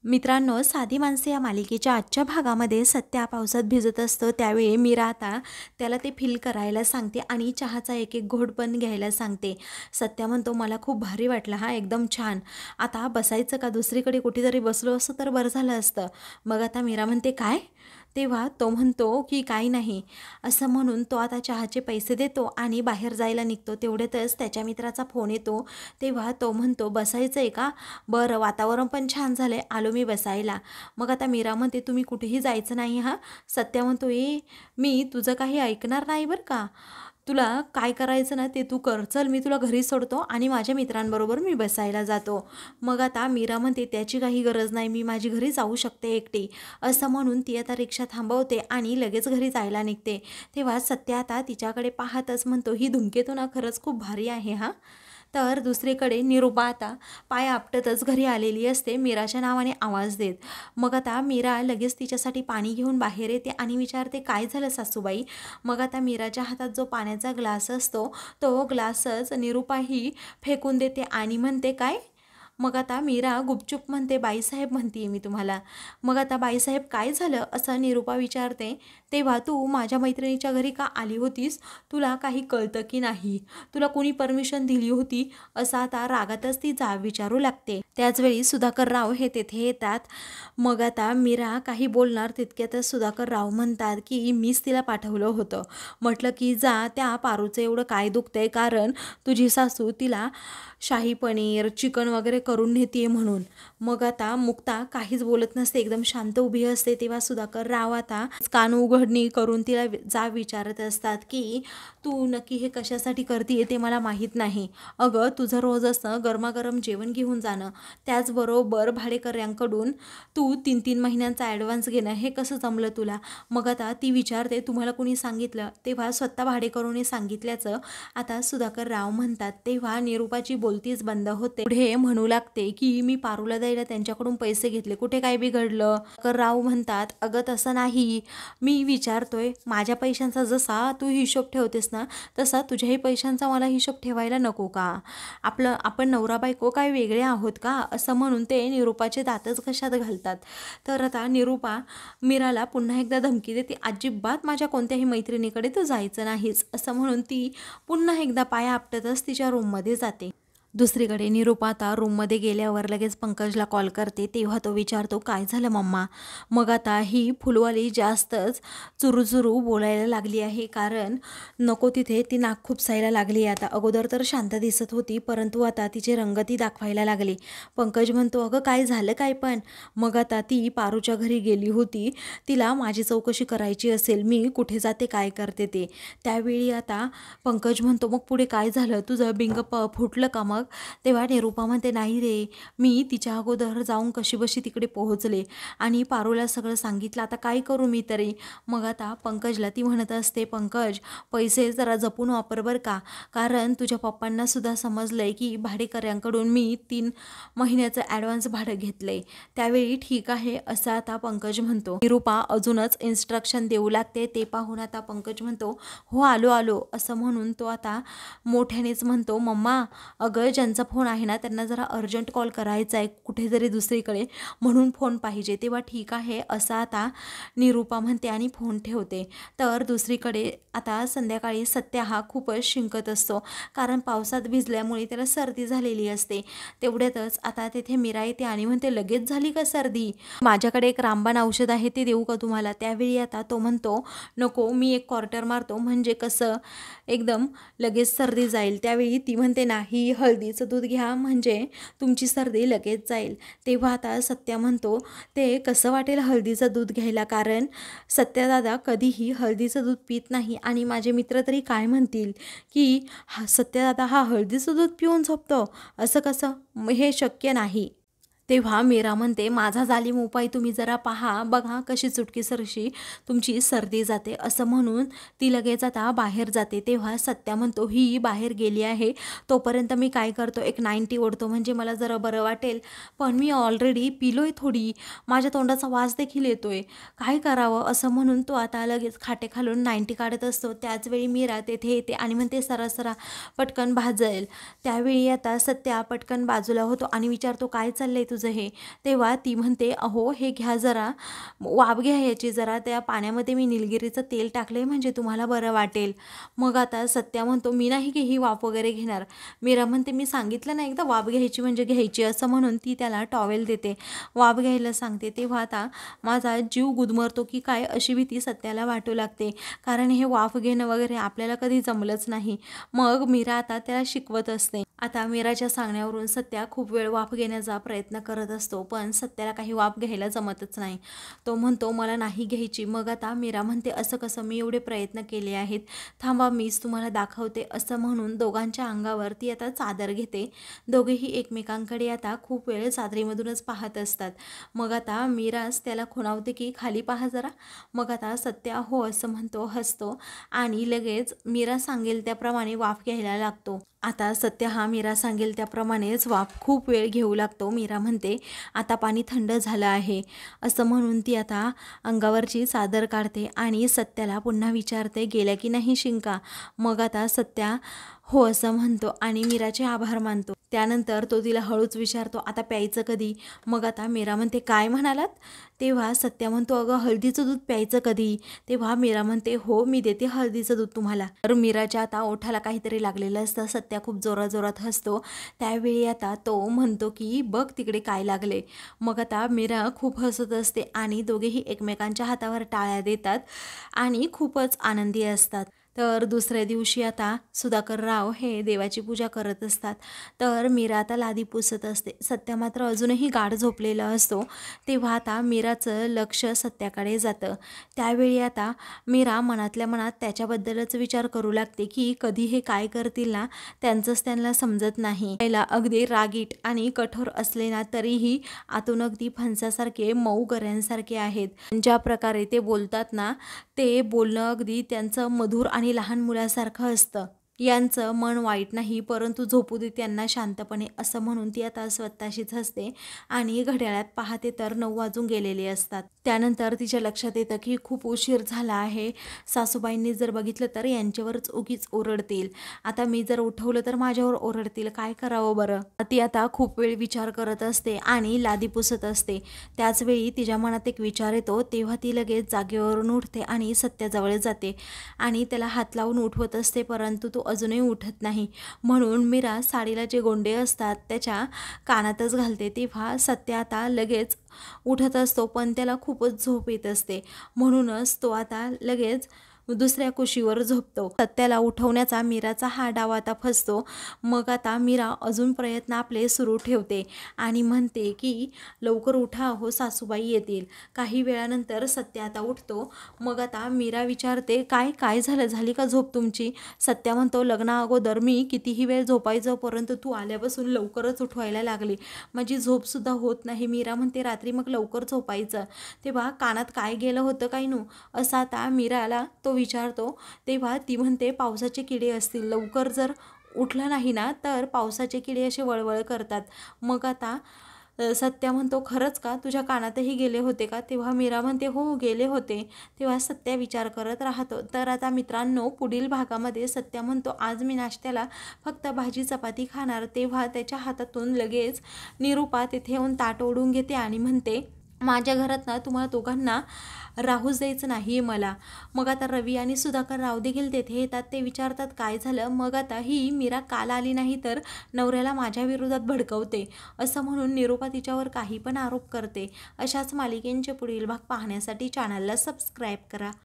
मित्रांनो, साधी माणसे या मालिकेच्या आजच्या भागामध्ये सत्या पावसात भिजत असतो त्यावेळी मीरा आता त्याला ते फील करायला सांगते आणि चहाचा एक एक घोट पण घ्यायला सांगते. सत्या म्हणतो, मला खूप भारी वाटलं हा, एकदम छान. आता बसायचं का, दुसरीकडे कुठेतरी बसलो असतं तर बरं झालं असतं. मग आता मीरा म्हणते, काय? तेव्हा तो म्हणतो की काही नाही, असं म्हणून तो आता चहाचे पैसे देतो आणि बाहेर जायला निघतो. तेवढ्यातच त्याच्या मित्राचा फोन येतो. तेव्हा तो म्हणतो, बसायचं आहे का? बरं, वातावरण पण छान झालं आहे, आलो मी बसायला. मग आता मीरा म्हणते, तुम्ही कुठेही जायचं नाही हां. सत्या म्हणतो, मी तुझं काही ऐकणार नाही बरं का. तुला काय करायचं ना ते तू कर, चल मी तुला घरी सोडतो आणि माझ्या मित्रांबरोबर मी बसायला जातो. मग आता मीरा म्हणते, त्याची काही गरज नाही, मी माझी घरी जाऊ शकते एकटी. असं म्हणून ती आता रिक्षा थांबवते आणि लगेच घरी जायला निघते. तेव्हा सत्या आता तिच्याकडे पाहतच म्हणतो, ही धुमकेतो ना खरंच खूप भारी आहे हां. तर दुसरीकडे निरुपा आता पाय आपटतच घरी आलेली असते, मीराच्या नावाने आवाज देत. मग आता मीरा लगेच तिच्यासाठी पाणी घेऊन बाहेर येते आणि विचारते, काय झालं सासूबाई? मग आता मीराच्या हातात जो पाण्याचा ग्लास असतो तो ग्लासच निरुपा ही फेकून देते आणि म्हणते, काय? मग आता मीरा गुपचूप म्हणते, बाईसाहेब म्हणते मी तुम्हाला. मग आता बाईसाहेब काय झालं असं निरुपा विचारते. तेव्हा तू माझ्या मैत्रिणीच्या घरी का आली होतीस? तुला काही कळतं की नाही? तुला कोणी परमिशन दिली होती? असं आता रागातच ती जाब विचारू लागते. त्याचवेळी सुधाकर राव हे तेथे येतात. मग आता मीरा काही बोलणार तितक्यातच सुधाकर राव म्हणतात की मीच तिला पाठवलं होतं. म्हटलं की जा, त्या पारूचं एवढं काय दुखतंय, कारण तुझी सासू तिला शाही पनीर चिकन वगैरे करून नेते म्हणून. मग आता मुक्ता काहीच बोलत नसते, एकदम शांत उभी असते. तेव्हा सुधाकर राव आता कान उघडणी करून तिला जाब विचारत असतात की तू नक्की हे कशासाठी करते ते मला माहीत नाही. अगं, तुझं रोज असं गरमागरम जेवण घेऊन जाणं, त्याचबरोबर भाडेकऱ्यांकडून तू 3-3 महिन्यांचा ॲडव्हान्स घेणं, हे कसं जमलं तुला? मग आता ती विचारते, तुम्हाला कोणी सांगितलं? तेव्हा स्वतः भाडेकरूने सांगितल्याचं आता सुधाकर राव म्हणतात. तेव्हा निरुपाची बोलतीच बंद होते. पुढे म्हणू लागते की मी पारूला द्यायला त्यांच्याकडून पैसे घेतले, कुठे काय बिघडलं? राव म्हणतात, अगं तसं नाही, मी विचारतोय माझ्या पैशांचा जसा तू हिशोब ठेवतेस ना, तसा तुझ्याही पैशांचा मला हिशोब ठेवायला नको का? आपण नवरा बायको काय वेगळे आहोत का? असं म्हणून ते निरुपाचे दातच घशात घालतात. तर आता निरुपा मीराला पुन्हा एकदा धमकी देते, अजिबात माझ्या कोणत्याही मैत्रिणीकडे तू जायचं नाहीच. असं म्हणून ती पुन्हा एकदा पाय आपटतच तिच्या रूममध्ये जाते. दुसरीकडे निरुपा आता रूममध्ये गेल्यावर लगेच पंकजला कॉल करते. तेव्हा तो विचारतो, काय झालं मम्मा? मग आता ही फुलवाली जास्तच चुरूचुरू बोलायला लागली आहे, कारण नको तिथे ती नाक खुपसायला लागली. आता अगोदर तर शांत दिसत होती, परंतु आता तिचे रंगती दाखवायला लागली. पंकज म्हणतो, अगं काय झालं काय पण? मग आता ती पारूच्या घरी गेली होती, तिला माझी चौकशी करायची असेल, मी कुठे जाते काय करते ते. त्यावेळी आता पंकज म्हणतो, मग पुढे काय झालं? तुझं बिंग फुटलं का मग? तेव्हा निरुपा म्हणते, नाही रे, मी तिच्या अगोदर जाऊन कशीबशी तिकडे पोहोचले आणि पारूला सगळं सांगितलं, आता काय करू मी तरी? मग आता पंकजला ती म्हणत असते, पंकज पैसे जरा जपून वापर बरं का, कारण तुझ्या पप्पांना सुद्धा समजलंय की भाडेकऱ्यांकडून मी 3 महिन्याचं ॲडव्हान्स भाडं घेतलंय. त्यावेळी ठीक आहे असं आता पंकज म्हणतो. निरुपा अजूनच इन्स्ट्रक्शन देऊ लागते. ते पाहून आता पंकज म्हणतो, हो आलो आलो. असं म्हणून तो आता मोठ्यानेच म्हणतो, मम्मा अगं, ज्यांचा फोन आहे ना त्यांना जरा अर्जंट कॉल करायचा आहे कुठेतरी दुसरीकडे, म्हणून फोन पाहिजे. तेव्हा ठीक आहे असं आता निरुपा म्हणते आणि फोन ठेवते. तर दुसरीकडे आता संध्याकाळी सत्या हा खूपच शिंकत असतो, कारण पावसात भिजल्यामुळे त्याला सर्दी झालेली असते. तेवढ्यातच आता तेथे मीरा येते आणि म्हणते, लगेच झाली का सर्दी? माझ्याकडे एक रामबाण औषध आहे, ते देऊ का तुम्हाला? त्यावेळी आता तो म्हणतो, नको, मी एक क्वार्टर मारतो, म्हणजे कसं एकदम लगेच सर्दी जाईल. त्यावेळी ती म्हणते, नाही, हळदीचं दूध घ्या, म्हणजे तुमची सर्दी लगेच जाईल. तेव्हा आता सत्या म्हणतो, ते कसं वाटेल हळदीचं दूध घ्यायला, कारण सत्यादादा कधीही हळदीचं दूध पित नाही आणि माझे मित्र तरी काय म्हणतील की सत्यादादा हा हळदीचं दूध पिऊन झोपतो, असं कसं? हे शक्य नाही. तेव्हा मीरा म्हणते, माझा जालीम उपाय तुम्ही जरा पहा, बघा कशी चुटकीसरशी तुमची सर्दी जाते. असं म्हणून ती लगेच आता बाहेर जाते. तेव्हा सत्या म्हणतो, ही बाहेर गेली आहे तोपर्यंत मी काय करतो, एक 90 ओढतो, म्हणजे मला जरा बरं वाटेल. पण मी ऑलरेडी पिलोय थोडी, माझ्या तोंडाचा वास देखील येतोय, काय करावं? असं म्हणून तो आता लगेच खाटे खालून 90 काढत असतो. त्याचवेळी मीरा तेथे येते आणि म्हणते, सरा पटकन भाजेल. त्यावेळी आता सत्या पटकन बाजूला होतो आणि विचारतो, काय चाललंय तुझं? तुझं हे? तेव्हा ती म्हणते, अहो हे घ्या जरा, वाफ घ्या याची जरा, त्या पाण्यामध्ये मी निलगिरीचं तेल टाकले म्हणजे तुम्हाला बरं वाटेल. मग आता सत्या म्हणतो, मी नाही की ही वाफ वगैरे घेणार. मीरा म्हणते, मी सांगितलं ना एकदा वाफ घ्यायची म्हणजे घ्यायची, असं म्हणून ती त्याला टॉवेल देते, वाफ घ्यायला सांगते. तेव्हा आता माझा जीव गुदमरतो की काय अशी भीती सत्याला वाटू लागते, कारण हे वाफ घेणं वगैरे आपल्याला कधी जमलंच नाही. मग मीरा आता त्याला शिकवत असते. आता मीराच्या सांगण्यावरून सत्या खूप वेळ वाफ घेण्याचा प्रयत्न करत असतो, पण सत्याला काही वाफ घ्यायला जमतच नाही. तो म्हणतो, मला नाही घ्यायची. मग आता मीरा म्हणते, असं कसं, मी एवढे प्रयत्न केले आहेत, थांबा मीच तुम्हाला दाखवते. असं म्हणून दोघांच्या अंगावर ती आता चादर घेते. दोघेही एकमेकांकडे आता खूप वेळ चादरीमधूनच पाहत असतात. मग आता मीराच त्याला खुणावते की खाली पहा जरा. मग आता सत्या हो असं म्हणतो, हसतो आणि लगेच मीरा सांगेल त्याप्रमाणे वाफ घ्यायला लागतो. आता सत्य हा मीरा सांगेल त्याप्रमाणेच वाफ खूप वेळ घेऊ लागतो. मीरा म्हणते, आता पाणी थंड झालं आहे. असं म्हणून ती आता अंगावरची चादर काढते आणि सत्याला पुन्हा विचारते, गेल्या की नाही शिंका? मग आता सत्या हो असं म्हणतो आणि मीराचे आभार मानतो. त्यानंतर तो तिला हळूच विचारतो, आता प्यायचं कधी? मग आता मीरा म्हणते, काय म्हणालात? तेव्हा सत्या म्हणतो, अगं हळदीचं दूध प्यायचं कधी? तेव्हा मीरा म्हणते, हो मी देते हळदीचं दूध तुम्हाला. तर मीराच्या आता ओठाला काहीतरी लागलेलं असतं. सत्या खूप जोराजोरात हसतो. त्यावेळी आता तो म्हणतो की बघ तिकडे काय लागले. मग आता मीरा खूप हसत असते आणि दोघेही एकमेकांच्या हातावर टाळ्या देतात आणि खूपच आनंदी असतात. तर दुसऱ्या दिवशी आता सुधाकरराव हे देवाची पूजा करत असतात. तर मीरा आता लादी पुसत असते. सत्या मात्र अजूनही गाढ झोपलेला असतो. तेव्हा आता मीराचं लक्ष सत्याकडे जातं. त्यावेळी आता मीरा मनातल्या मनात त्याच्याबद्दलच विचार करू लागते की कधी हे काय करतील ना, त्यांचंच त्यांना समजत नाही. पहिला अगदी रागीट आणि कठोर असले ना, तरीही आतून अगदी फणसासारखे मऊ गऱ्यांसारखे आहेत. ज्या प्रकारे ते बोलतात ना, ते बोलणं अगदी त्यांचं मधुर आणि लहान मुलासारखं असतं. यांचं मन वाईट नाही, परंतु झोपू दे त्यांना शांतपणे, असं म्हणून ती आता स्वतःशीच हसते आणि घड्याळात पाहते तर 9 वाजून गेलेले असतात. त्यानंतर तिच्या लक्षात येतं की खूप उशीर झाला आहे. सासूबाईंनी जर बघितलं तर यांच्यावरच उगीच ओरडतील. आता मी जर उठवलं तर माझ्यावर ओरडतील, काय करावं बरं? ती आता खूप वेळ विचार करत असते आणि लादी पुसत असते. त्याचवेळी तिच्या मनात एक विचार येतो. तेव्हा ती लगेच जागेवरून उठते आणि सत्याजवळ जाते आणि त्याला हात लावून उठवत असते, परंतु तो अजूनही उठत नाही. म्हणून मीरा साडीला जे गोंडे असतात त्याच्या कानातच घालते. तेव्हा सत्य आता लगेच उठत असतो, पण त्याला खूपच झोप येत असते. म्हणूनच तो आता लगेच दुसऱ्या कुशीवर झोपतो. सत्याला उठवण्याचा मीराचा हा डाव आता फसतो. मग आता मीरा अजून प्रयत्न आपले सुरू ठेवते आणि म्हणते की लवकर उठा, हो सासूबाई येतील. काही वेळानंतर सत्या आता उठतो. मग आता मीरा विचारते, काय काय झालं, झाली का झोप तुमची? सत्या म्हणतो, लग्ना अगोदर मी कितीही वेळ झोपायचं, परंतु तू आल्यापासून लवकरच उठवायला लागली, माझी झोपसुद्धा होत नाही. मीरा म्हणते, रात्री मग लवकर झोपायचं. तेव्हा कानात काय गेलं होतं काय नू, असा आता मीराला तो विचारतो. तेव्हा ती म्हणते, पावसाचे किडे असतील, लवकर जर उठलं नाही ना तर पावसाचे किडे असे वळवळ करतात. मग आता सत्या म्हणतो, खरंच का, तुझ्या कानातही गेले होते का? तेव्हा मीरा म्हणते, हो गेले होते. तेव्हा सत्या विचार करत राहतो. तर आता मित्रांनो, पुढील भागामध्ये सत्या म्हणतो, आज मी नाश्त्याला फक्त भाजी चपाती खाणार. तेव्हा त्याच्या हातातून लगेच निरूपा तिथे येऊन ताट ओढून घेते आणि म्हणते, माझ्या घरात ना तुम्हाला दोघांना राहूच द्यायचं नाही मला. मग आता रवी आणि सुधाकर राव देखील तेथे येतात. ते विचारतात, काय झालं? मग आता ही मीरा काल आली नाही तर नवऱ्याला माझ्या विरोधात भडकवते, असं म्हणून निरूपा तिच्यावर काही पण आरोप करते. अशाच मालिकेंचे पुढील भाग पाहण्यासाठी चॅनलला सबस्क्राईब करा.